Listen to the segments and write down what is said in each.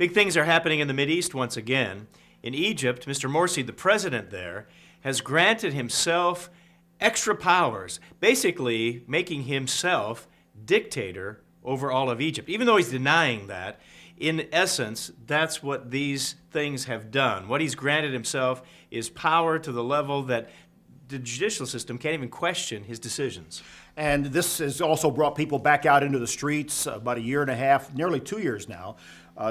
Big things are happening in the Mideast once again. In Egypt, Mr. Morsi, the president there, has granted himself extra powers, basically making himself dictator over all of Egypt. Even though he's denying that, in essence, that's what these things have done. What he's granted himself is power to the level that the judicial system can't even question his decisions. And this has also brought people back out into the streets about a year and a half, nearly 2 years now,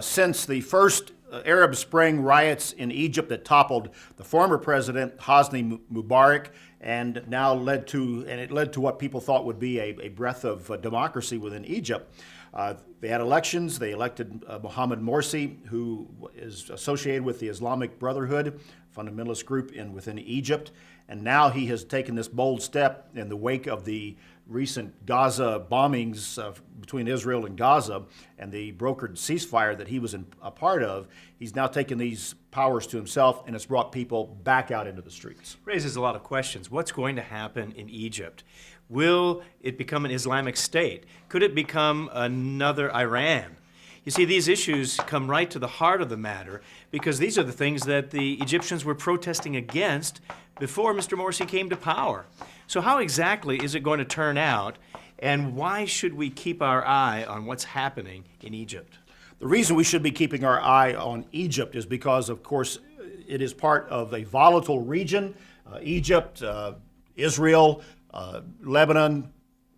since the first Arab Spring riots in Egypt that toppled the former president, Hosni Mubarak, and now led to what people thought would be a breath of democracy within Egypt. They had elections. They elected Mohammed Morsi, who is associated with the Islamic Brotherhood, fundamentalist group within Egypt. And now he has taken this bold step in the wake of the recent Gaza bombings between Israel and Gaza and the brokered ceasefire that he was a part of. He's now taken these powers to himself, and it's brought people back out into the streets. Raises a lot of questions. What's going to happen in Egypt? Will it become an Islamic state? Could it become another Iran? You see, these issues come right to the heart of the matter because these are the things that the Egyptians were protesting against before Mr. Morsi came to power. So how exactly is it going to turn out, and why should we keep our eye on what's happening in Egypt? The reason we should be keeping our eye on Egypt is because, of course, it is part of a volatile region. Egypt, Israel, Lebanon,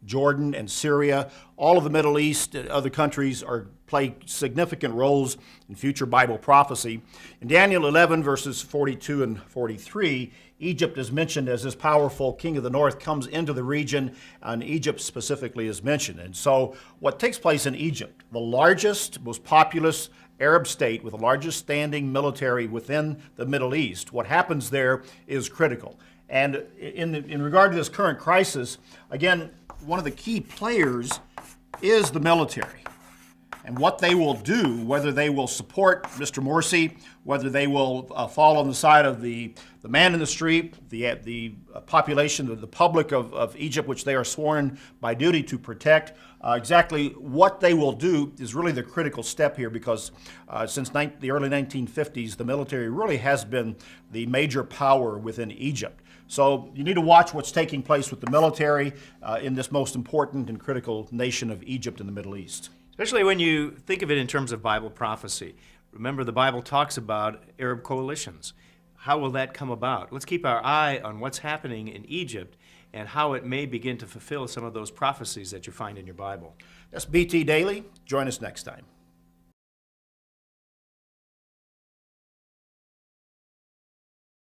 Jordan, and Syria, all of the Middle East and other countries play significant roles in future Bible prophecy. In Daniel 11, verses 42 and 43, Egypt is mentioned as this powerful king of the north comes into the region, and Egypt specifically is mentioned. And so what takes place in Egypt, the largest, most populous Arab state with the largest standing military within the Middle East, what happens there is critical. And in regard to this current crisis, again, one of the key players is the military. And what they will do, whether they will support Mr. Morsi, whether they will fall on the side of the man in the street, the population, the public of Egypt, which they are sworn by duty to protect, exactly what they will do is really the critical step here because since the early 1950s, the military really has been the major power within Egypt. So you need to watch what's taking place with the military in this most important and critical nation of Egypt in the Middle East. Especially when you think of it in terms of Bible prophecy. Remember, the Bible talks about Arab coalitions. How will that come about? Let's keep our eye on what's happening in Egypt and how it may begin to fulfill some of those prophecies that you find in your Bible. That's BT Daily. Join us next time.